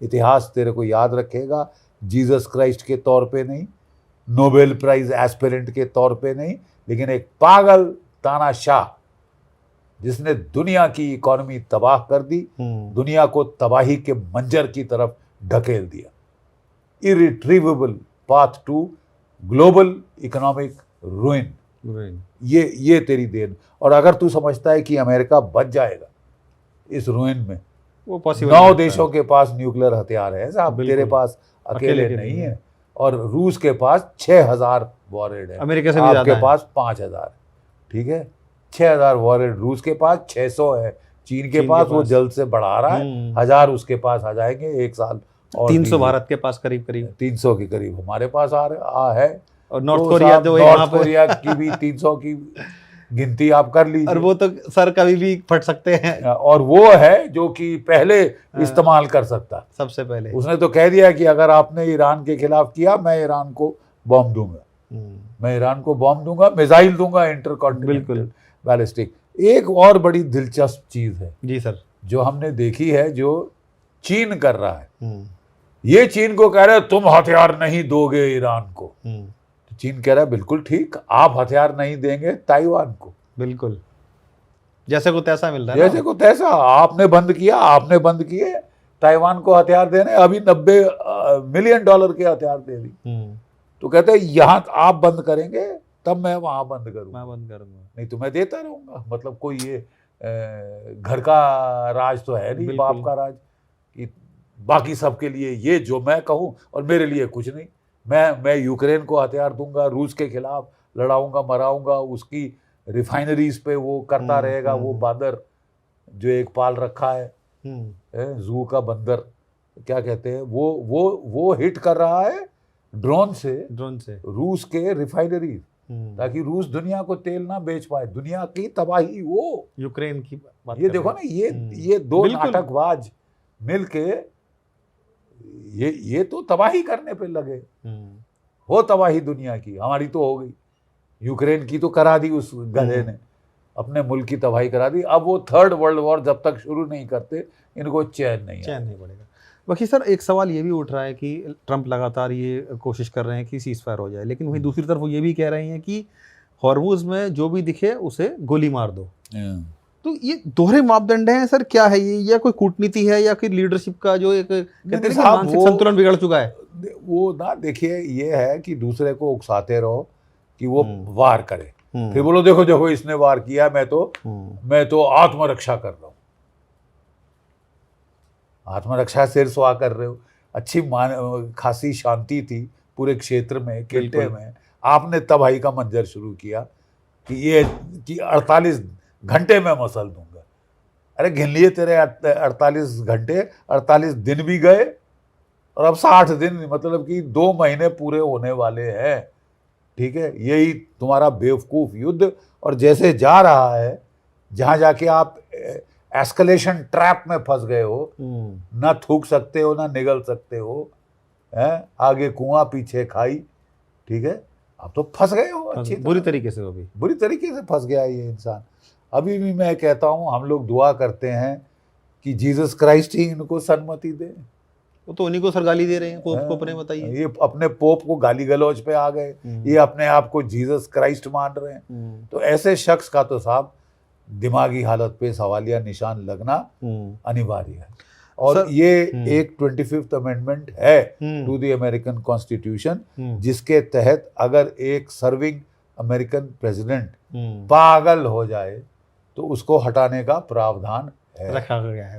इतिहास तेरे को याद रखेगा, जीसस क्राइस्ट के तौर पे नहीं, नोबेल प्राइज एस्पिरेंट के तौर पे नहीं, लेकिन एक पागल तानाशाह जिसने दुनिया की इकोनॉमी तबाह कर दी, दुनिया को तबाही के मंजर की तरफ ढकेल दिया। Irretrievable path to global economic ruin. ये तेरी देन। और अगर तू समझता है कि अमेरिका बच जाएगा इस रूइन में, वो पॉसिबल 9 देशों के पास न्यूक्लियर हथियार है साहब, तेरे पास अकेले नहीं है। और रूस के पास 6000 वॉरहेड है, अमेरिका से भी आपके पास 5000। ठीक है, 6000 वॉरहेड रूस के पास, 600 है चीन के पास, वो जल्द से बढ़ा रहा है, 1000 उसके पास आ जाएंगे एक साल, और 300 भारत के पास करीब 300 के करीब हमारे पास है। और नॉर्थ कोरिया जो नॉर्थ कोरिया की भी 300 की गिनती आप कर लीजिए। और वो तो सर कभी भी फट सकते हैं, और वो है जो कि पहले इस्तेमाल कर सकता, सबसे पहले। उसने तो कह दिया कि अगर आपने ईरान के खिलाफ किया, मैं ईरान को बॉम्ब दूंगा, मैं ईरान को बॉम्ब दूंगा, मिसाइल दूंगा इंटरकॉन्टिनेंटल बैलिस्टिक। एक और बड़ी दिलचस्प चीज है जी सर, जो हमने देखी है, जो चीन कर रहा है। ये चीन को कह रहा है तुम हथियार नहीं दोगे ईरान को, तो चीन कह रहा है बिल्कुल ठीक, आप हथियार नहीं देंगे ताइवान को, बिल्कुल जैसे को तैसा मिल रहा है, जैसे को तैसा। आपने बंद किया, आपने बंद किए ताइवान को हथियार देने, अभी $90 मिलियन के हथियार दे दी। तो कहते हैं यहाँ आप बंद करेंगे तब मैं वहां बंद करूंगा, नहीं तो मैं देता रहूंगा। मतलब कोई ये घर का राज तो है नहीं, बाप का राज कि बाकी सबके लिए ये जो मैं कहूं और मेरे लिए कुछ नहीं। मैं यूक्रेन को हथियार दूंगा, रूस के खिलाफ लड़ाऊंगा, मराऊंगा, उसकी रिफाइनरीज पे वो करता रहेगा। वो बांदर जो एक पाल रखा है, जू का बंदर क्या कहते हैं, वो हिट कर रहा है ड्रोन से रूस के रिफाइनरी, ताकि रूस दुनिया को तेल ना बेच पाए। दुनिया की तबाही वो यूक्रेन की बात। ये देखो ना, ये दो नाटकबाज मिलके ये तो तबाही करने पे लगे। हो तबाही दुनिया की, हमारी तो हो गई, यूक्रेन की तो करा दी उस गधे ने, अपने मुल्क की तबाही करा दी। अब वो 3rd वर्ल्ड वॉर जब तक शुरू नहीं करते इनको चैन नहीं पड़ेगा। बाकी सर एक सवाल ये भी उठ रहा है कि ट्रंप लगातार ये कोशिश कर रहे हैं कि सीज फायर हो जाए, लेकिन वहीं दूसरी तरफ वो ये भी कह रहे हैं कि हॉर्मुज में जो भी दिखे उसे गोली मार दो। तो ये दोहरे मापदंड हैं सर, क्या है ये, या कोई कूटनीति है या फिर लीडरशिप का जो एक कहते हैं मानसिक संतुलन बिगड़ चुका है? वो ना देखिए, ये है कि दूसरे को उकसाते रहो कि वो वार करे, फिर बोलो देखो देखो इसने वार किया, मैं तो आत्मरक्षा कर रहा हूँ। आत्मरक्षा सिर सुहा कर रहे हो। अच्छी खासी शांति थी पूरे क्षेत्र में, किल्टे में, आपने तबाही का मंजर शुरू किया कि 48 घंटे में मसल दूंगा। अरे गिन लिए तेरे 48 घंटे, 48 दिन भी गए और अब 60 दिन, मतलब कि 2 महीने पूरे होने वाले हैं। ठीक है, यही तुम्हारा बेवकूफ़ युद्ध। और जैसे जा रहा है, जहाँ जाके आप एस्केलेशन ट्रैप में फंस गए हो, ना थूक सकते हो ना निगल सकते हो, आगे कुआं पीछे खाई। ठीक है, अब तो फंस गए हो अच्छी बुरी तरीके से, वो भी बुरी तरीके से फंस गया ये इंसान। अभी भी मैं कहता हूँ, हम लोग दुआ करते हैं कि जीसस क्राइस्ट ही इनको सन्मति दे। वो तो उन्हीं को सर गाली दे रहे हैं, पोप को अपने बताइए। ये अपने पोप को गाली गलौज पे आ गए, ये अपने आप को जीसस क्राइस्ट मान रहे हैं। तो ऐसे शख्स का तो साहब दिमागी हालत पे सवालिया निशान लगना अनिवार्य है। और ये एक 25th अमेंडमेंट है टू द अमेरिकन कॉन्स्टिट्यूशन, जिसके तहत अगर एक सर्विंग अमेरिकन प्रेसिडेंट पागल हो जाए तो उसको हटाने का प्रावधान है, रखा गया है।